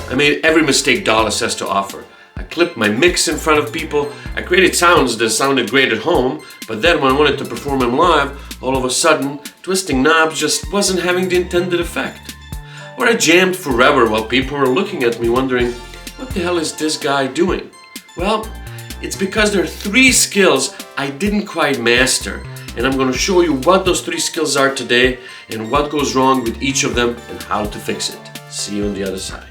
I made every mistake DAWless has to offer. I clipped my mix in front of people, I created sounds that sounded great at home, but then when I wanted to perform them live, all of a sudden, twisting knobs just wasn't having the intended effect. Or I jammed forever while people were looking at me wondering, what the hell is this guy doing? Well, it's because there are 3 skills I didn't quite master, and I'm going to show you what those 3 skills are today and what goes wrong with each of them and how to fix it. See you on the other side.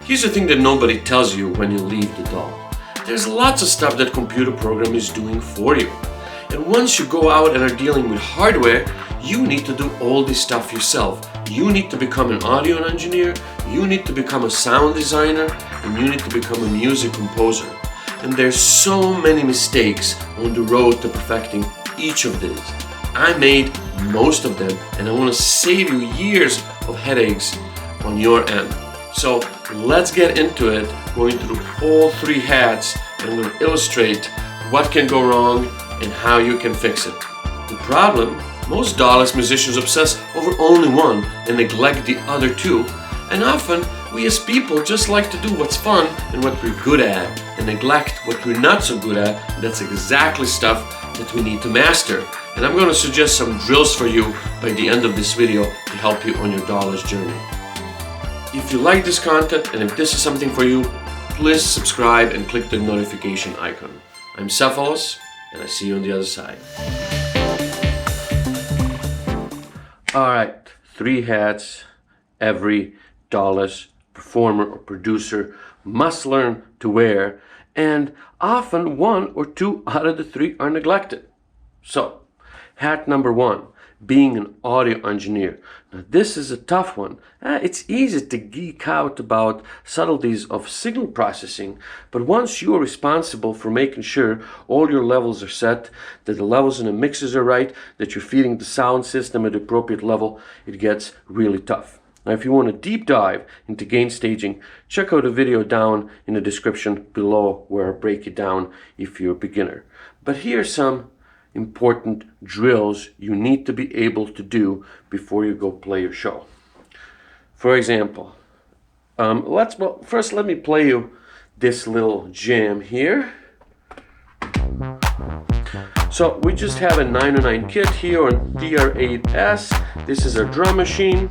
Here's the thing that nobody tells you when you leave the DAW. There's lots of stuff that computer program is doing for you. And once you go out and are dealing with hardware, you need to do all this stuff yourself. You need to become an audio engineer, you need to become a sound designer, and you need to become a music composer. And there's so many mistakes on the road to perfecting each of these. I made most of them, and I want to save you years of headaches on your end. So let's get into it, going through all 3 hats, and I'm going to illustrate what can go wrong and how you can fix it. The problem, most DAWless musicians obsess over only one and neglect the other 2, and often we as people just like to do what's fun and what we're good at and neglect what we're not so good at. That's exactly stuff that we need to master, and I'm going to suggest some drills for you by the end of this video to help you on your DAWless journey. If you like this content and if this is something for you, please subscribe and click the notification icon. I'm DAWless, and I see you on the other side. Alright, 3 hats every DAWless performer or producer must learn to wear, and often 1 or 2 out of the 3 are neglected. So, hat number 1, being an audio engineer. Now this is a tough one. It's easy to geek out about subtleties of signal processing, but once you are responsible for making sure all your levels are set, that the levels in the mixes are right, that you're feeding the sound system at the appropriate level, it gets really tough. Now if you want a deep dive into gain staging, check out the video down in the description below where I break it down if you're a beginner. But here are some important drills you need to be able to before you go play your show. For example, first let me play you this little jam here. So we just have a 909 kit here on DR8S. This is our drum machine.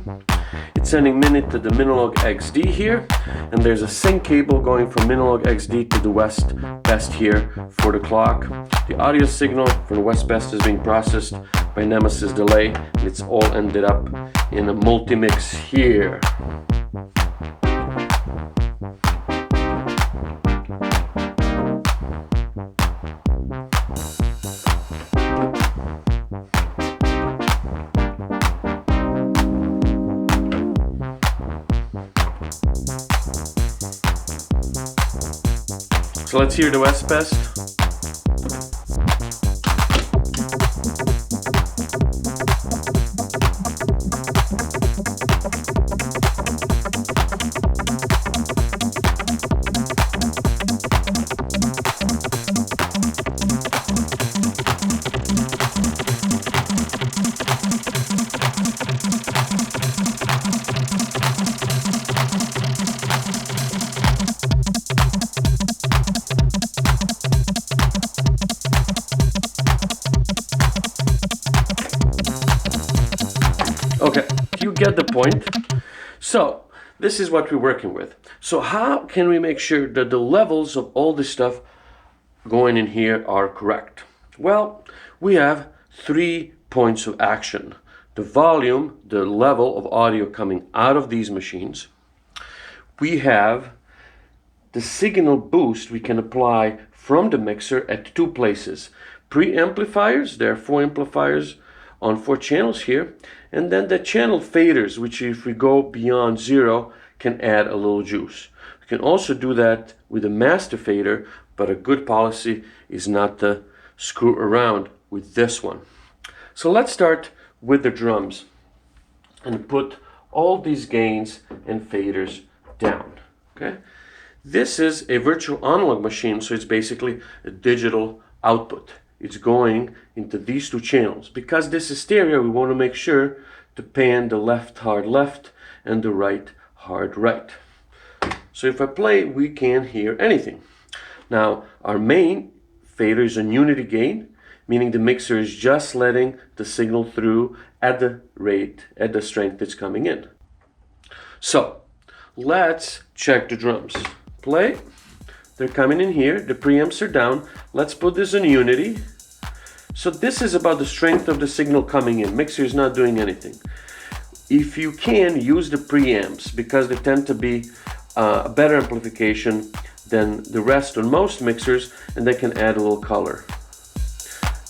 It's sending MIDI to the Minilog XD here, and there's a sync cable going from Minilog XD to the West Best here for the clock. The audio signal from the West Best is being processed by Nemesis delay, and it's all ended up in a multi-mix here. So let's hear the West Best. Okay, you get the point. So, this is what we're working with. So how can we make sure that the levels of all this stuff going in here are correct? Well, we have 3 points of action. The volume, the level of audio coming out of these machines. We have the signal boost we can apply from the mixer at 2 places. Preamplifiers, there are 4 amplifiers on 4 channels here, and then the channel faders, which if we go beyond 0 can add a little juice. We can also do that with a master fader, but a good policy is not to screw around with this one. So let's start with the drums and put all these gains and faders down. Okay, This is a virtual analog machine, so it's basically a digital output. It's going into these two channels. Because this is stereo, we want to make sure to pan the left hard left and the right hard right. So if I play, we can't hear anything. Now, our main fader is on unity gain, meaning the mixer is just letting the signal through at the rate, at the strength it's coming in. So, let's check the drums. Play. They're coming in here. The preamps are down. Let's put this in unity. So this is about the strength of the signal coming in. Mixer is not doing anything. If you can, use the preamps because they tend to be a better amplification than the rest on most mixers, and they can add a little color.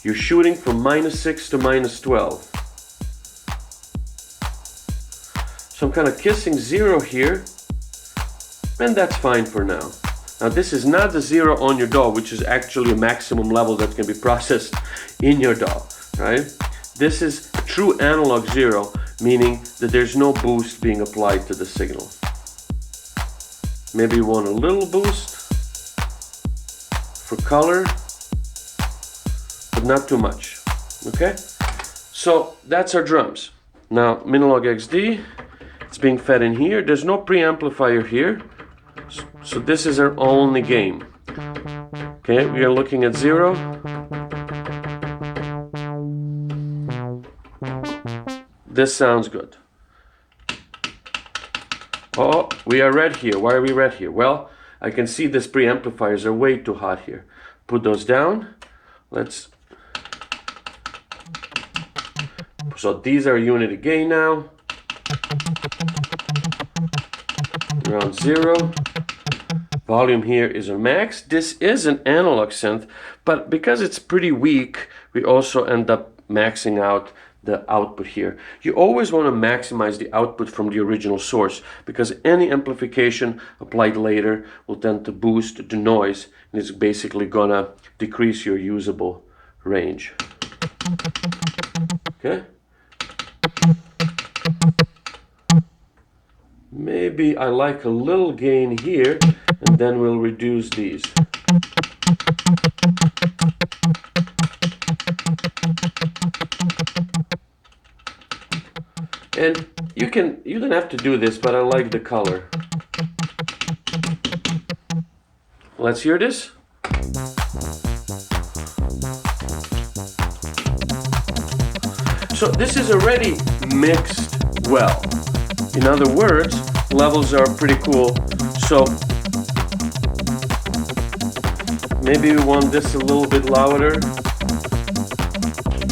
You're shooting from -6 to -12. So I'm kind of kissing 0 here, and that's fine for now. Now this is not the 0 on your DAW, which is actually a maximum level that can be processed in your DAW, right? This is a true analog 0, meaning that there's no boost being applied to the signal. Maybe you want a little boost for color, but not too much, okay? So that's our drums. Now Minilog XD, it's being fed in here. There's no preamplifier here, so this is our only gain. Okay, we are looking at 0. This sounds good. Oh, we are red here. Why are we red here? Well, I can see these preamplifiers are way too hot here. Put those down. So these are unity gain now. Around 0. Volume here is a max. This is an analog synth, but because it's pretty weak, we also end up maxing out the output here. You always want to maximize the output from the original source because any amplification applied later will tend to boost the noise and it's basically gonna decrease your usable range. Okay? Maybe I like a little gain here and then we'll reduce these. And you don't have to do this, but I like the color. Let's hear this. So this is already mixed well. In other words, levels are pretty cool. So maybe we want this a little bit louder.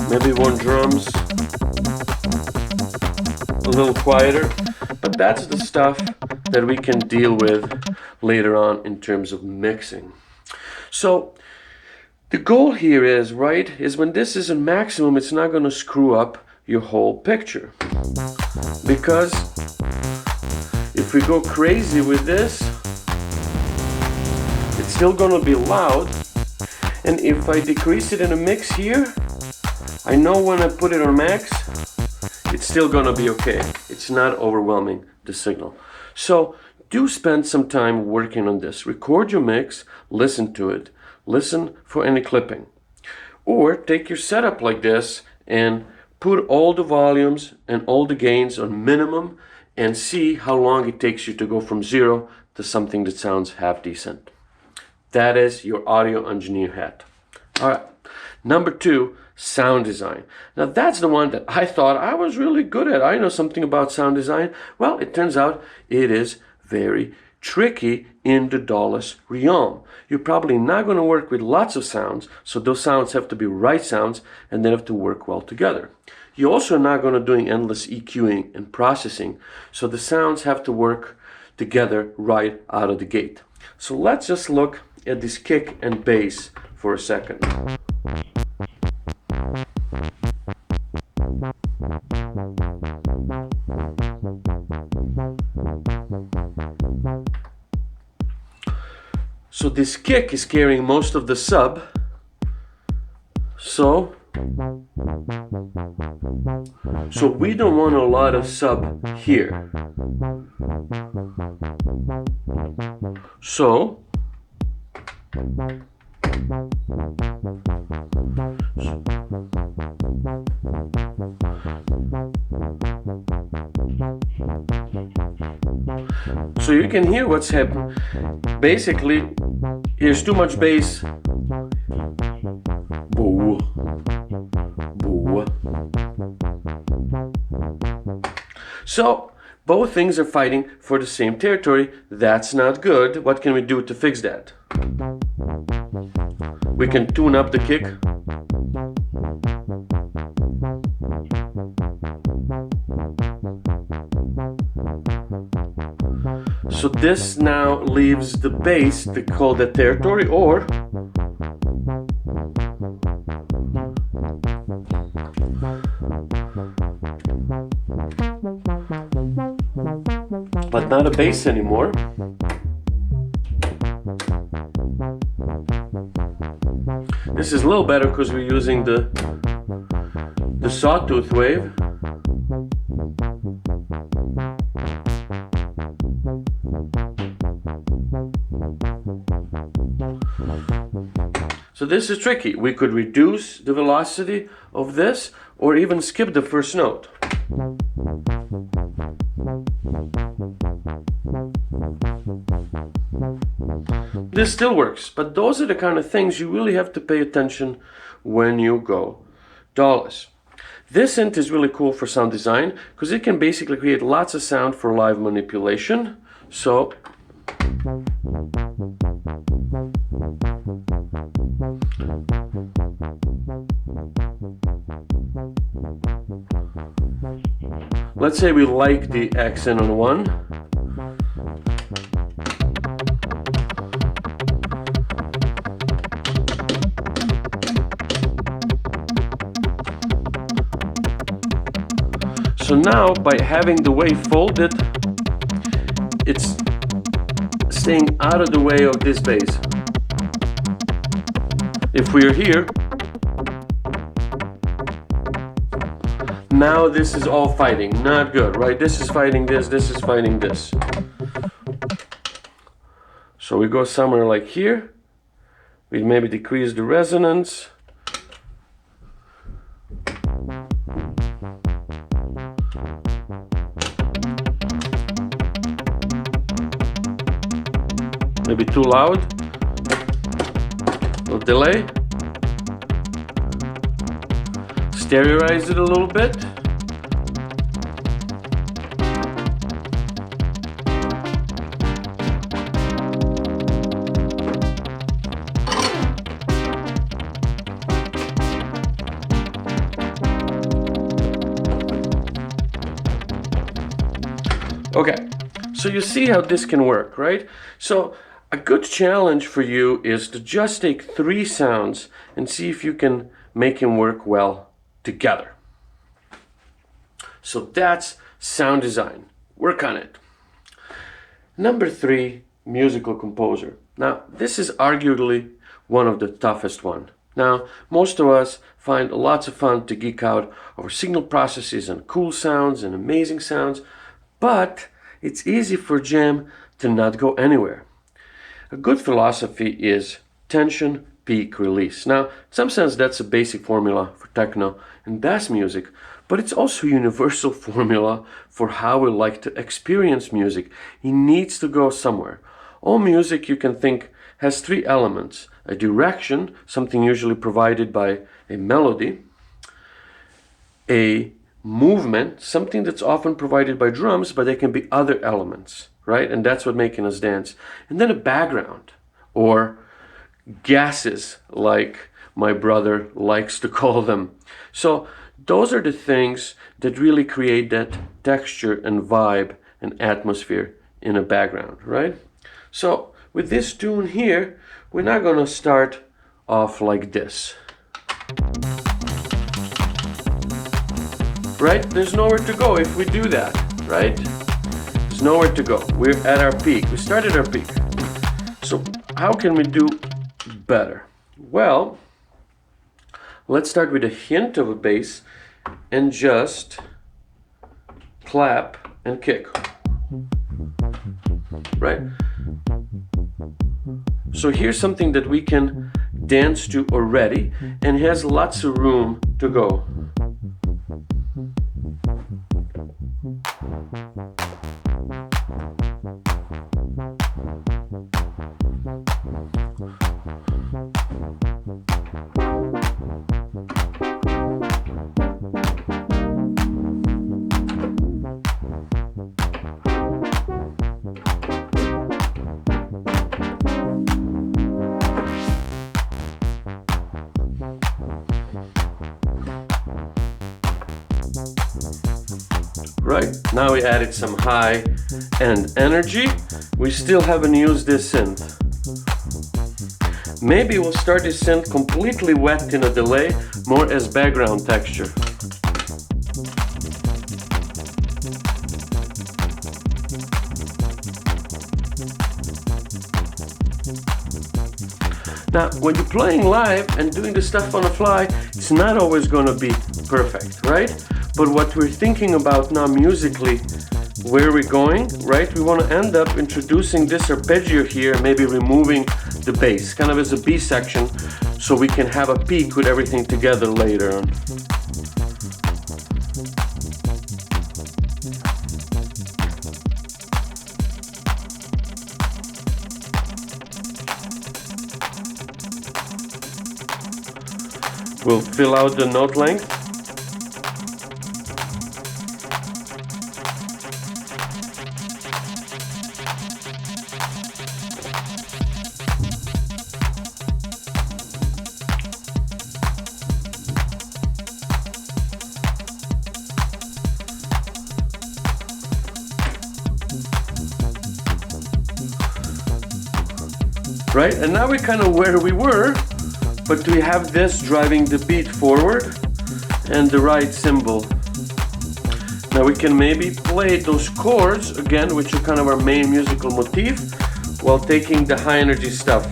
Maybe we want drums a little quieter, but that's the stuff that we can deal with later on in terms of mixing. So the goal here is, right, is when this is a maximum, it's not going to screw up your whole picture. Because if we go crazy with this, it's still going to be loud. And if I decrease it in a mix here, I know when I put it on max, it's still gonna be okay. It's not overwhelming the signal. So do spend some time working on this. Record your mix, listen to it, listen for any clipping. Or take your setup like this and put all the volumes and all the gains on minimum and see how long it takes you to go from 0 to something that sounds half decent. That is your audio engineer hat. All right, number 2, sound design. Now that's the one that I thought I was really good at. I know something about sound design. Well, it turns out it is very tricky in the DAWless realm. You're probably not going to work with lots of sounds, so those sounds have to be right sounds and they have to work well together. You're also not going to doing endless EQing and processing, so the sounds have to work together right out of the gate. So let's just look at this kick and bass for a second. So this kick is carrying most of the sub. So So we don't want a lot of sub here. So you can hear what's happening. Basically, here's too much bass. Boo. Boo. So, both things are fighting for the same territory. That's not good. What can we do to fix that? We can tune up the kick. So this now leaves the bass to call that territory, or but not a bass anymore. This is a little better because we're using the sawtooth wave. So this is tricky. We could reduce the velocity of this or even skip the first note. This still works, but those are the kind of things you really have to pay attention when you go DAWless. This synth is really cool for sound design because it can basically create lots of sound for live manipulation. So let's say we like the accent on one. So now, by having the wave folded, it's staying out of the way of this bass. If we're here, now this is all fighting, not good, right? This is fighting this is fighting this. So we go somewhere like here, we maybe decrease the resonance. Maybe too loud, a little delay, stereoize it a little bit. Okay, so you see how this can work, right? So a good challenge for you is to just take 3 sounds and see if you can make them work well together. So that's sound design. Work on it. Number 3, musical composer. Now, this is arguably one of the toughest one. Now, most of us find lots of fun to geek out over signal processes and cool sounds and amazing sounds, but it's easy for jam to not go anywhere. A good philosophy is tension, peak, release. Now, in some sense, that's a basic formula for techno and bass music, but it's also a universal formula for how we like to experience music. It needs to go somewhere. All music, you can think, has 3 elements. A direction, something usually provided by a melody. A movement, something that's often provided by drums, but there can be other elements. Right? And that's what making us dance. And then a background, or gases, like my brother likes to call them. So those are the things that really create that texture and vibe and atmosphere in a background, right? So with this tune here, we're not going to start off like this. Right? There's nowhere to go if we do that, right? Nowhere to go. We're at our peak. We started our peak. So how can we do better? Well, Let's start with a hint of a bass and just clap and kick. Right? So here's something that we can dance to already and has lots of room to go. Right, now we added some high end energy. We still haven't used this synth. Maybe we'll start this synth completely wet in a delay, more as background texture. Now, when you're playing live and doing the stuff on the fly, it's not always going to be perfect, right? But what we're thinking about now musically, where we're going, right? We want to end up introducing this arpeggio here, maybe removing the bass, kind of as a B section, so we can have a peak with everything together later on. We'll fill out the note length. Right, and now we're kind of where we were, but we have this driving the beat forward and the right cymbal. Now we can maybe play those chords again, which are kind of our main musical motif, while taking the high energy stuff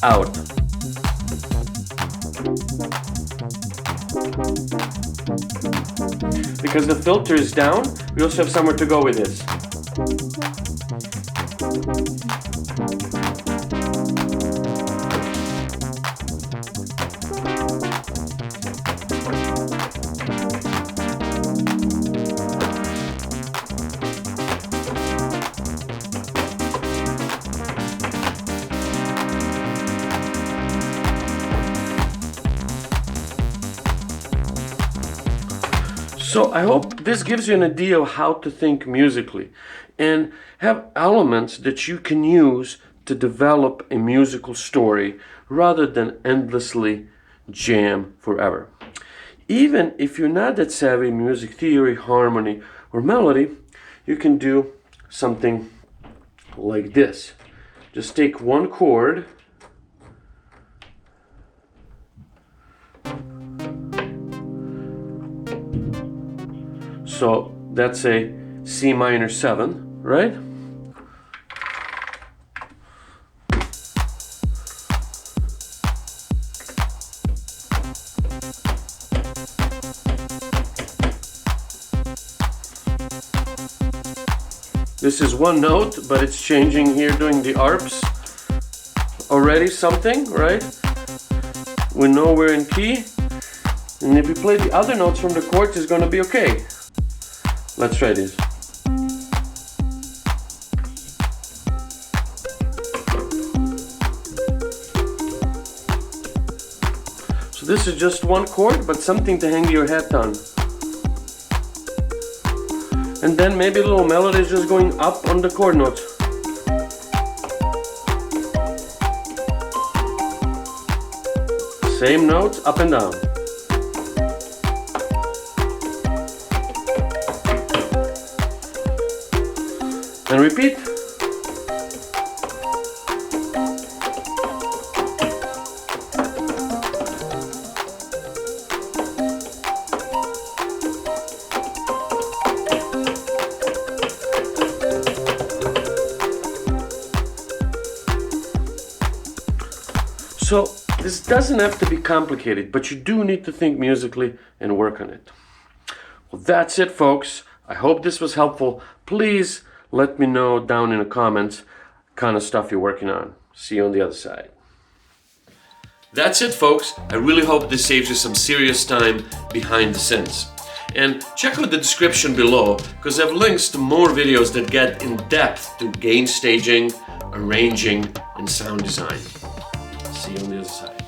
out. Because the filter is down, we also have somewhere to go with this. So I hope this gives you an idea of how to think musically and have elements that you can use to develop a musical story rather than endlessly jam forever. Even if you're not that savvy in music theory, harmony, or melody, you can do something like this. Just take one chord, so that's a C minor 7, right? This is one note, but it's changing here doing the arps. Already something, right? We know we're in key. And if we play the other notes from the chords, it's going to be okay. Let's try this. So this is just one chord, but something to hang your hat on. And then maybe a little melody is just going up on the chord notes. Same notes, up and down. And repeat. So This doesn't have to be complicated, but you do need to think musically and work on it. Well, that's it, folks. I hope this was helpful. Please let me know down in the comments kind of stuff you're working on. See you on the other side. That's it, folks. I really hope this saves you some serious time behind the scenes. And check out the description below, because I have links to more videos that get in depth to gain staging, arranging, and sound design. See you on the other side.